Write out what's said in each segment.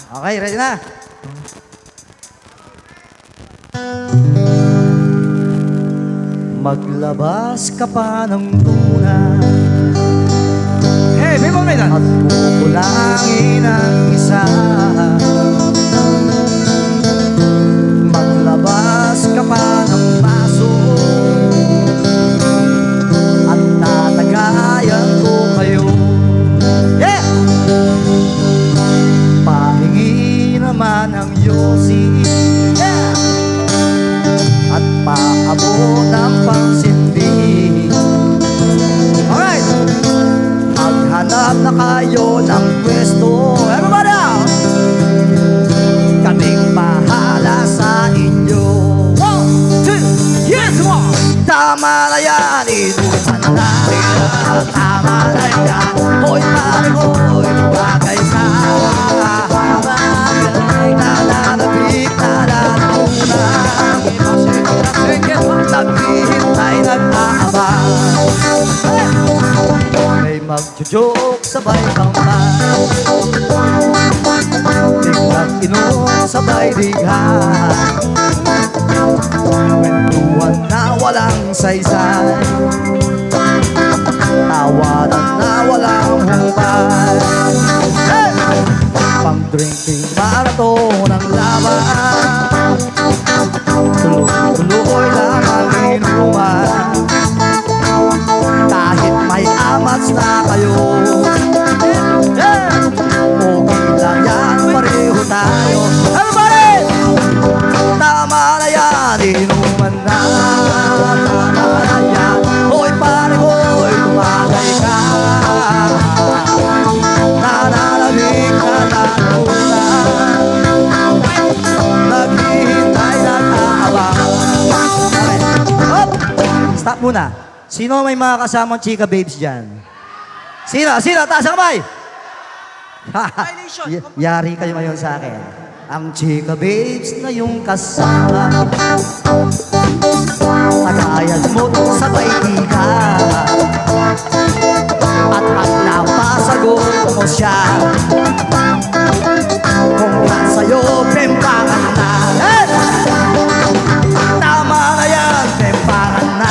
Okay, ready na? Maglabas ka pa ng tuna. Hey, people may At kukulangin ang isa. Maglabas ka pa ng baso. At tatagayan ko kayo. Yeah! Pahingi naman ang yosi. Yeah! At paabot ang pangsindi. Alright! Maghanap na kayo ng pwesto. Everybody out! Kaming bahala sa inyo. 1, 2, yes! Tama na yan, inuman na. Tama na yan. Hoy, pare, hoy, bagay ka. Bagay na nanabik na laluna. Naghihintay, nag-aabang. May mag-joke sabay kamay. Biglang inom sabay dighan. Kwentuhan na walang saysay. Tawanan na walang hubay. Hey! Pang-drinking marathon ang laban. Tuloy-tuloy lang ang inuman. Kahit may amats na kayo. Yeah! Okay lang yan, pareho tayo. Everybody! Tama na yan, inuman na. Tama na yan. Hoy, pare, hoy, tumagay ka. Nanalamig na nanuna. Naghihintay, nag-aabang. Okay. Hop! Stop muna. Sino may mga kasamang chika babes dyan? Sino? Sino? Taas ang kamay! Yari kayo ngayon sa akin. Ang chika babes na yung kasama. Tagayan mo sabay tika. At napasagot mo siya. Kung nasa'yo, pempangan na. Hey! Tama na yan, pempangan na.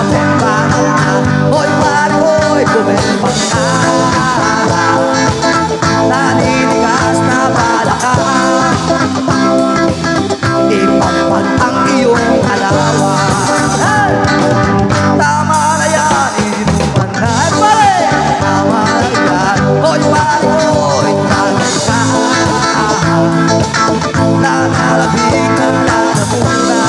Pempangan na. Hoy, pare, hoy, pumempang na. Naninigas na bala ka. Ipagpag ang iyong alawa. Hey! Tama na yan, inuman na. Pare! Tama na yan. Hoy, pare, hoy, tagay ka. Nanalabig na nanamuna.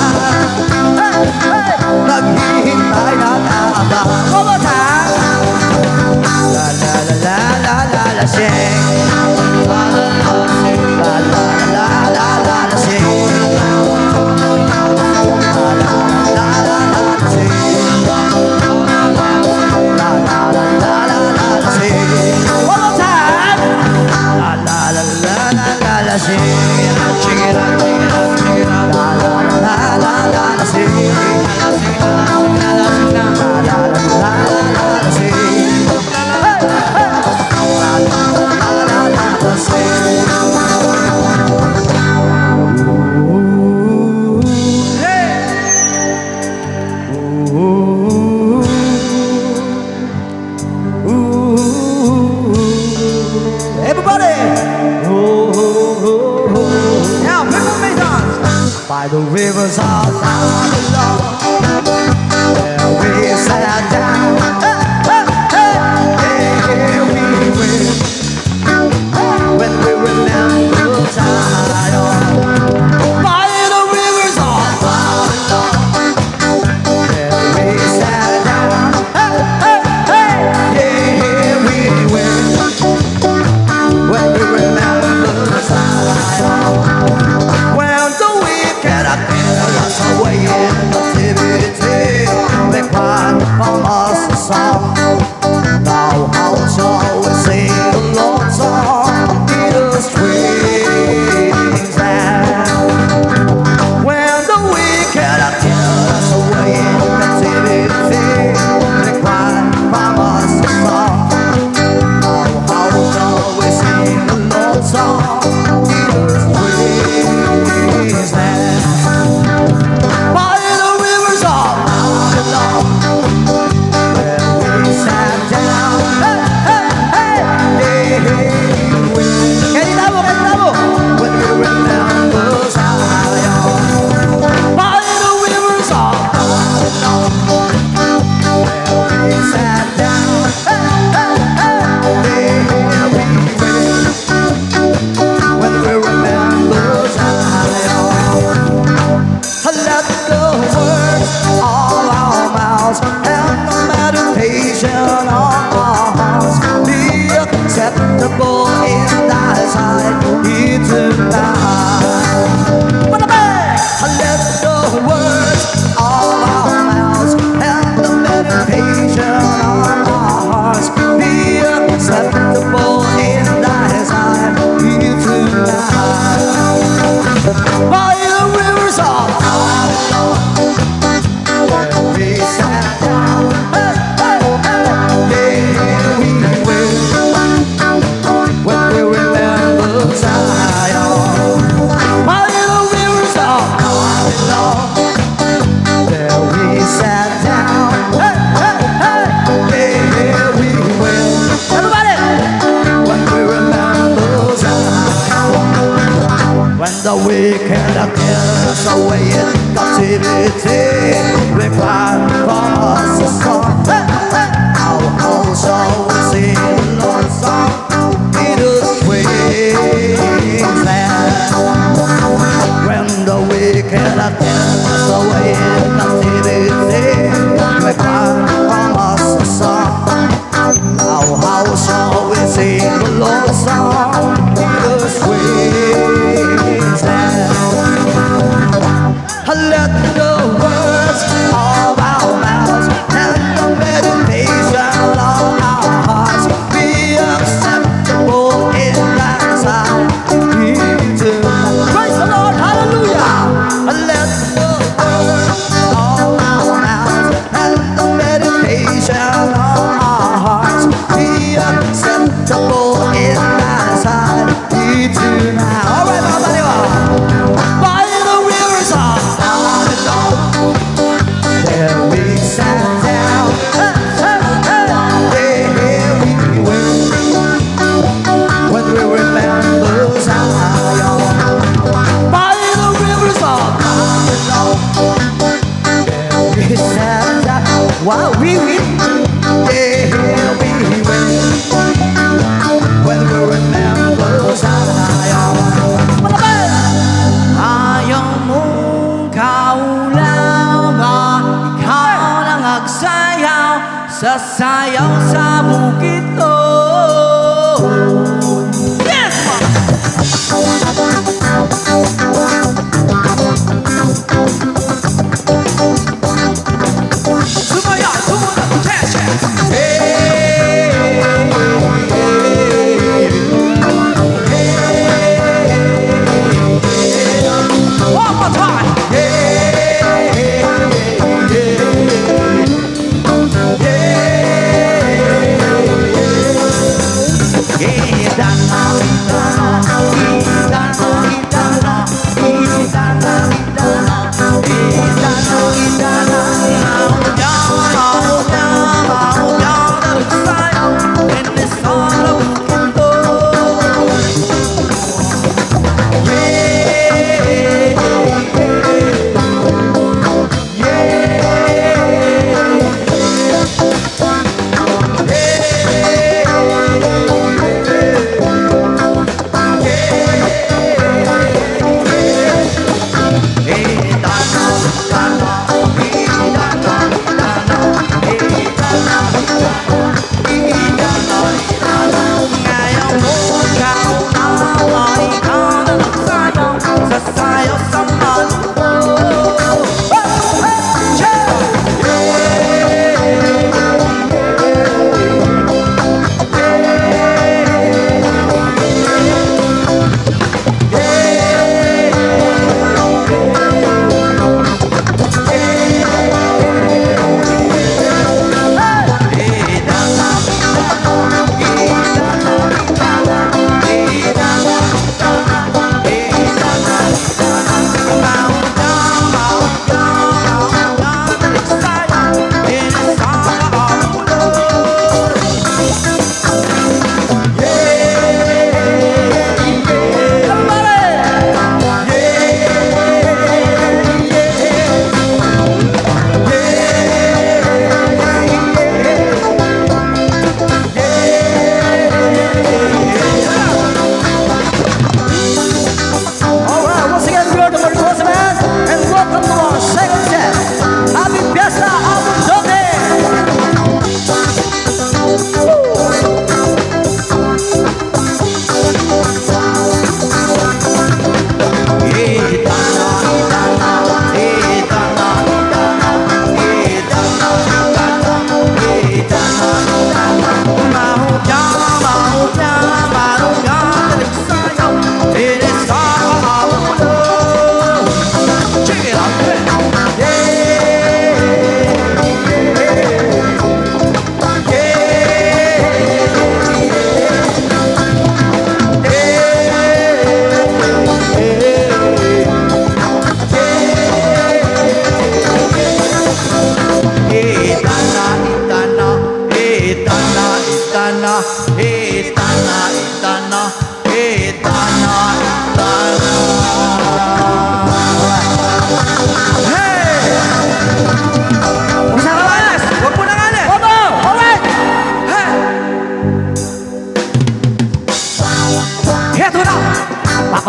Hey! Hey! Naghihintay na kaabang. One more time! La la la la la la la sing. La la la la la la la la sing. La la la la la sing. La la la la la sing. One more time. La la la la la la sing. Sing it out, sing it out, sing it out. La la la la la la sing. La la la la la sing. Hey, hey. La la la la la sing. Ooh, hey. Ooh, ooh, everybody. Ooh, Now, people may dance. by the rivers of Babylon, where we sat down. Hey, hey, hey, here we went. When we remember Zion. By the rivers of Babylon, where we sat down. Hey, hey, hey, yeah, here we went. When we remember Zion. When the wicked are carried us away in the the wicked are cast away in captivity, we cry from us a song. Our house shall sing the Lord's song in the swings land. When the wicked are cast away in captivity, we cry from us a song. Our house shall sing the Lord's song in the swings land. Let the words of our mouths and the meditation of our hearts be acceptable in thy sight. Praise the Lord, hallelujah. Let the words of our mouths and the meditation of our hearts be acceptable in thy sight. Tonight. All right, everybody, by the rivers of there we sat down, there we went, when we remember Zion. By the rivers of there we sat down, while we there we went, when we remember Zion. Ayaw mong kaulawa, ikaw nang agsayaw sa sayaw sa bukid ko. Yes, sumaya, sumunod, check, check. One more time. Itana, Itana, Itana, Itana.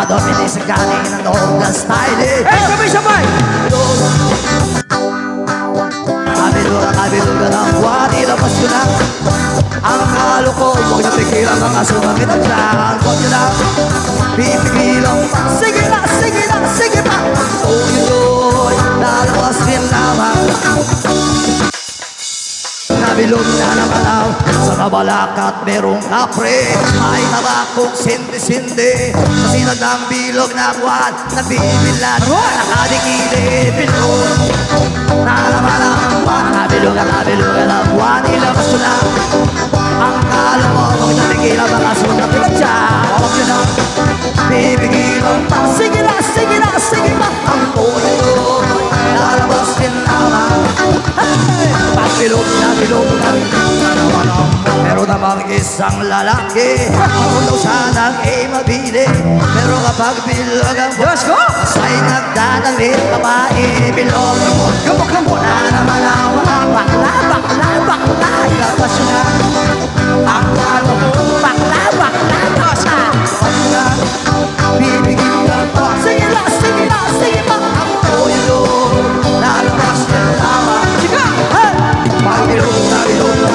Papadumi sa kanin ng old style. Hey, sabay-sabay! Kabilugan ng buwan, ilabas ko na ang halo ko. Huwag niyo pigilan mga sumakit ang tiyan. Huwag niyo na pipigilan pa. Sige na, sige na, sige pa. Uy, lalabas din naman. Nabilog na naman ako sa kabalakat merong kapre. May tabakong sindi-sindi sa sinag ng bilog na buwan. Nabibilan na nakadikili. Bilog na naman ang buwan. Nabilugan ang buwan. Ilabas ko na ang kalo mo. Huwag na pigilan mga sunak nila dyan. Huwag nyo na pipigilan pa. Sige na, sige na, sige pa. Ang puyo lalabas din naman. Bilog na meron namang isang lalaki. Kung daw sana ay mabili, pero kapag bilog ang Diyos ko! sa'y nagdadalit babae. Bilog mo na naman ang bakla. Ilabas yun na ang kalo. Bakla. Huwag mo na bibigyan pa. Sige na, sige pa. Ang tuyo lalabas din naman. Sige!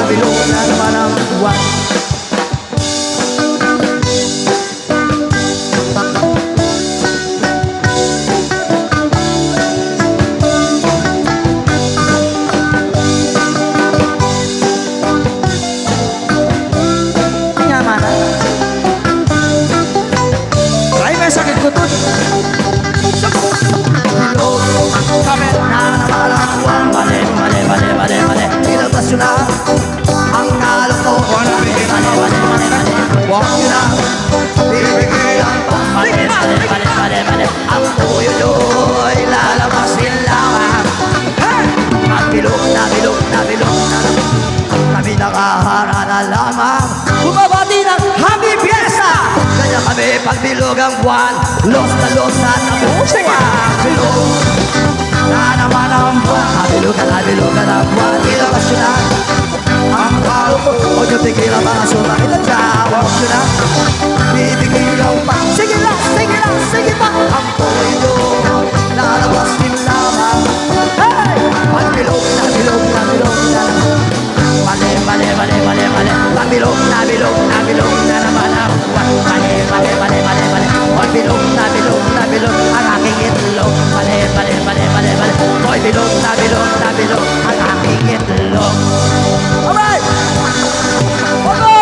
Bilog na naman ang buwan. Yaman na. Ay, may sakit ko to. Bilog Sabi, na naman ang buwan. Mali. Ilabas yun na ang kalo ko. Mali. Huwag yun na bibigyan pa. Mali. Ang tuyo nyo'y lalabas din lamang. At bilog na kami nakahara na lamang. Bumabati ng happy fiesta. Kaya kami pagbilog ang buwan. Los na ang buwan. Bilog na naman ang buwan. Kabilugan ang buwan. Ilabas yun na ang kalo ko. Huwag yung tigilan mga sumakit at tawag yun na bibigyan pa. Sige pa. Ang tuyo lalabas din lamang. Hey! Pagbilog na Mali. Pagbilog na naman ang buwan. Mali. Pagbilog na ang aking itlog. Mali. Pagbilog na ang aking itlog. Alright! Ogo!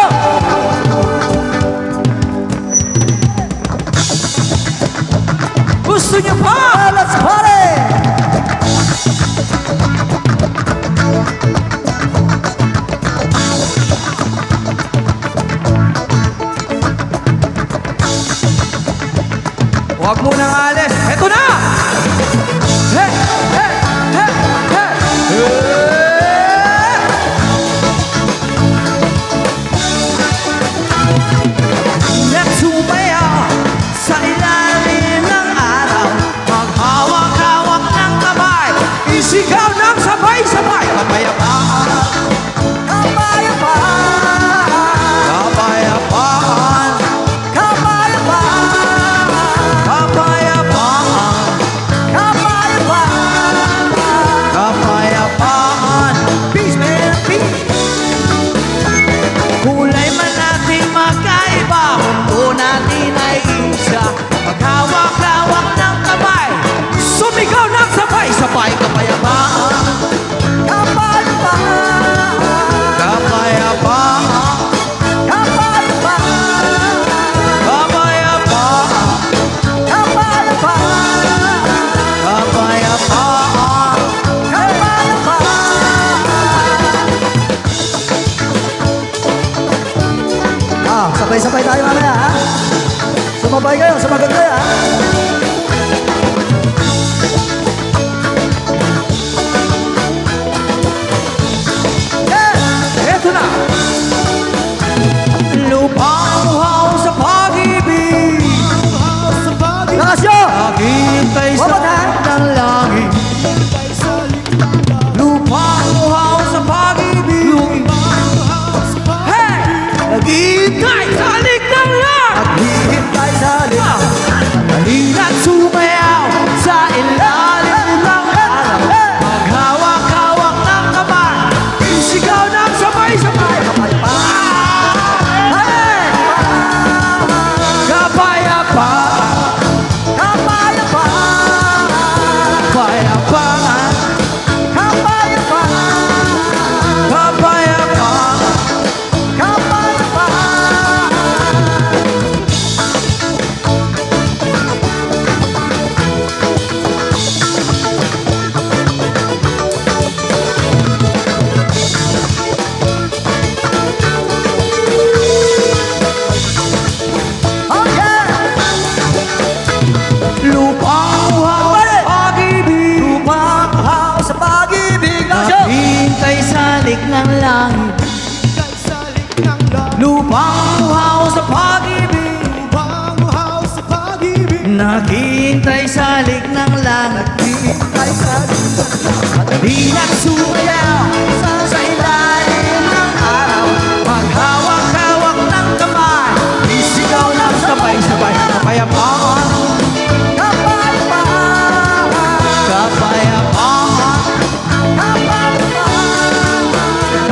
gusto niyo pa? Let's party! Huwag mo nang alis. Eto na! Hey! Nagsumaya sa ilalim ng araw, maghawak-hawak ng kamay, isigaw ng sabay-sabay, kapayapaan, peace man, peace. Kulay man natin magkaiba, mundo natin ay isa. Maghawak-hawak ng kamay, sumigaw ng sabay-sabay, kapayapaan, Sabay-sabay tayo mamaya, ha? Sumabay kayo, sumagot kayo, ha? eto na. Lupang uhaw sa pag-ibig, Nakasyo! naghihintay sa One more time. ng langit. Lupang uhaw sa pag-ibig, hey! Naghihintay sa likang lang. Naghihintay sa likang ng langit, Ika'y salik ng langit, lupang uhaw sa pag-ibig, upang uhaw sa pag-ibig. naghihintay sa lig ng langit. Ika'y salik ng langit, Di nagsumayaw sa ilalim ng araw, maghawak-hawak ng kamay, isigaw ng sabay-sabay, kapayapaan, kapayapaan, kapayapaan,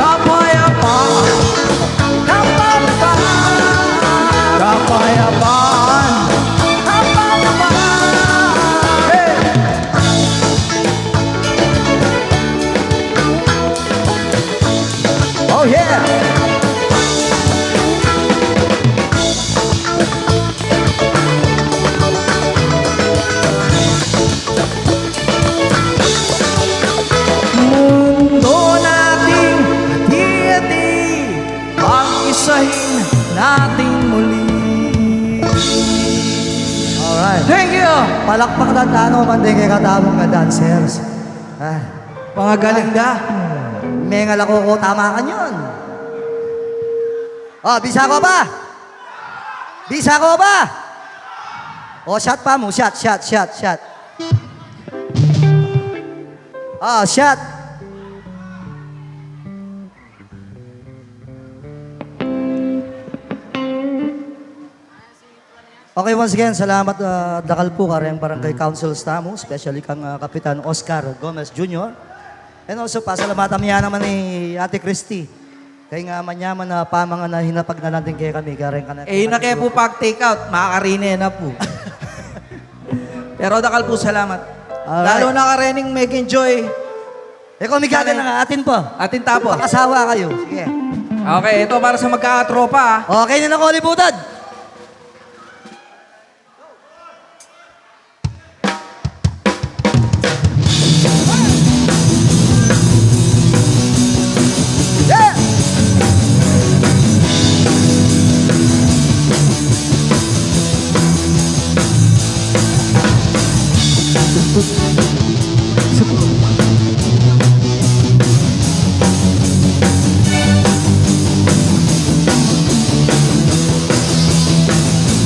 kapayapaan, kapayapaan, kapayapaan, kapayapaan. Hey! Oh yeah! Mundo nating hati-hati, pag-isahin nating muli. Alright. Thank you! Palakpak na tano, panday kay katabong ka dancers. Ah, Mga galing da. mengal ako ko, tama ka yun. Oh, bisa ko ba? Bisa ko ba? Oh, shot pa mo. Shot. Oh, shot. Okay, once again, salamat dakal po kareng Barangay Council Stamo, especially kang Kapitan Oscar Gomez Jr. And also, pasalamatan niya naman ni Ate Christy. Kaya nga manyaman na pamanga na hinapag na natin kaya kami. Kareng ka na. Eh, na kaya po pag-take out, makakarine na po. Pero dakal po salamat. Alright. Lalo na karening Megan Joy. Ikaw, may gagawin na nga, atin po. Atin tapo. Pakasawa kayo. Sige. Okay, ito para sa magkakatropa ah. Okay na nakolibutan. Yeah!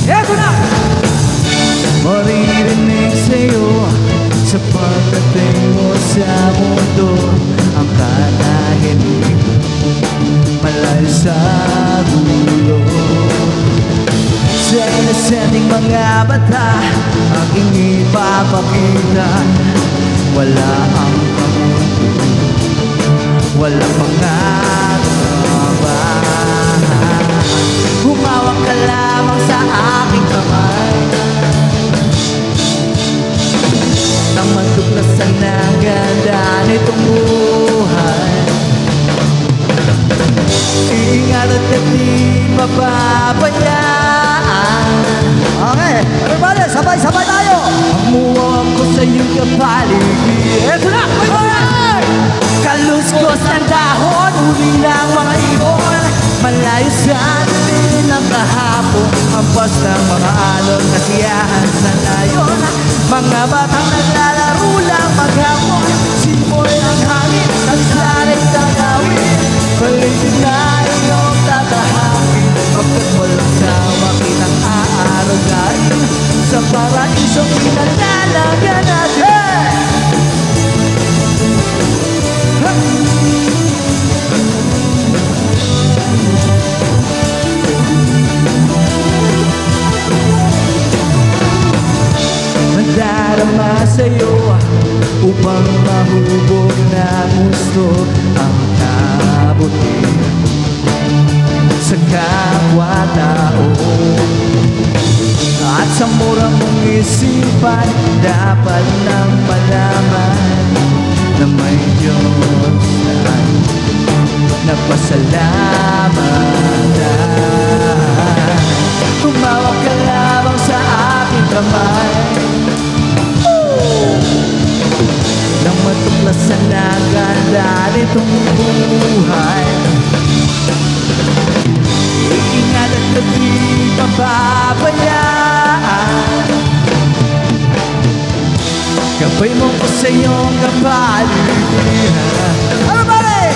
Eto na! Maririnig sa'yo sa pagdating mo sa mundo ang kanahilig malayo sa dulo. Sa inosenteng mga bata aking ipapakita wala ang pamundo, walang mga ba. Humawak ka lamang sa aking kamay nang matuklasan ang ganda nitong buhay. Ingat at di mapabayaan. Okay, everybody, sabay-sabay tayo. Magmuwag ko sa iyong kapaligid. Eto na! Bye-bye! Kaluskos ng dahon, huli ng mga ibon. Malayo sa dilim ng kahapon, hampas ng mga alon, kasiyahan sa layon. Mga batang naglalaro lang maghapon, simoy ng hangin, nagsaray tagawin. Paligid na iyong tatahakin, pagkat walang sawa kitang aarugain. Sa paraisong pinalalaga natin. Magdarama sa'yo upang mahubog na gusto ang kabuti sa kapwa-tao. At sa murang mong isipan, dapat nang malaman na may Diyos na nagpasalamatan. Tumawag ka lamang sa aking kamay nang matuklasan ang ganda nitong buhay. Ingat at di mapabayaan. Gabay mo ko sa iyong kapaligiran. Everybody!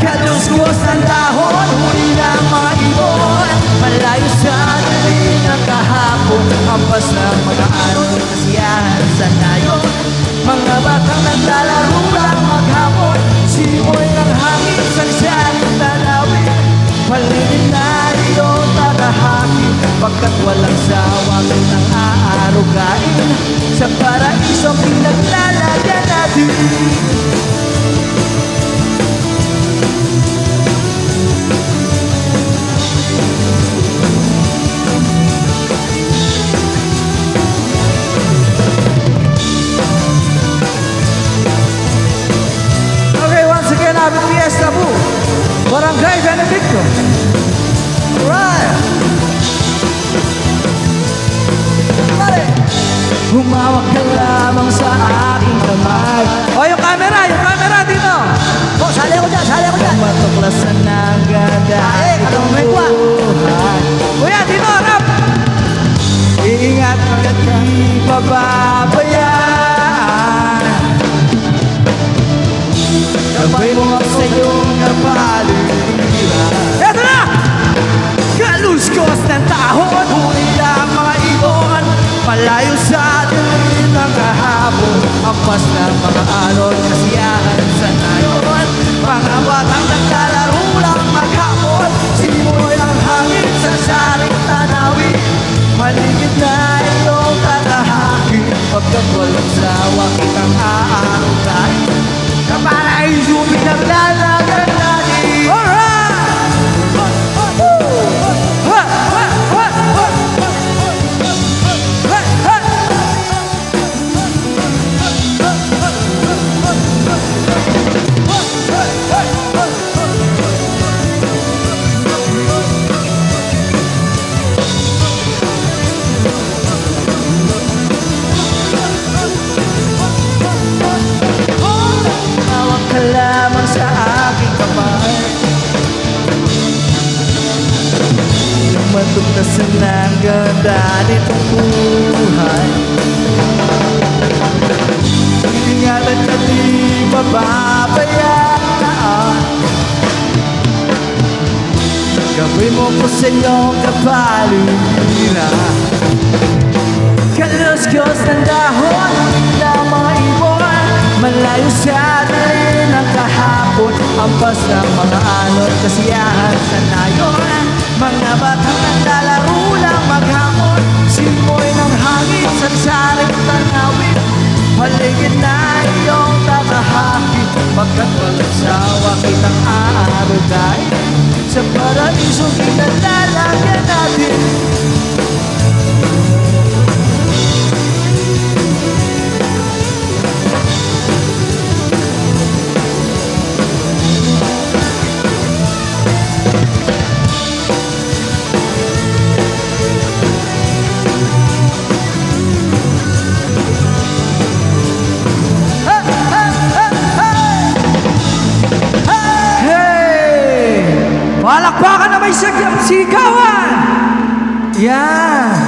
Kaluskos Kaluskos ng dahon, huli ng mga ibon. Malayo sa dilim ng kahapon, hampas ng mga araw, kasiyahan sa layon. Mga batang naglalaro lang maghapon, simoy ng hangin sa siyang tanawin. Paligid na iyong tatahakin, pagkat walang sawang ng aarugain. Sa paraiso pinaglalagyan natin. Happy Fiesta po, Barangay Benedicto. Alright. Humawak ka lamang sa aking kamay. O, yung camera dito. Oh, sali ko dyan. Matuklasan ng ganda itong buhay. Kuya, dito, rap! Iingat hanggat di pababayaan. Sabay mo ako sa iyong kapaligiran. Eto na! Kaluskos ng tahon, huli ang mga ibon. Malayo sa dilim ng kahapon, hampas ng mga alon, kasiyahan sa nayon. Mga batang naglalaro lang maghapon, simoy ang hangin sa saring tanawin. Maligid na iyong tatahakin, pagkat walang sawa kitang aarugain. Kaparaiso pinaglalagan natin. Alright! Lamang sa aking kamay, lumatugtasan ng ganda nitong buhay. Ingatan ka di mababayaan. Gawin mo ko sa iyong kapaligiran. Kaluskos ng dahon ng mga ibon, malayo sa dilim ng kahapon, hampas ng mga alon, kasiyahan sa nayon. Mga batang naglalaro lang maghapon, simoy ng hangin sa saring tanawin. Paligid na iyong tatahakin, pagkat walang sawa kitang aarugain. Sa paraiso pinalalagyan natin. Palakpakan na may sigawan! Yan!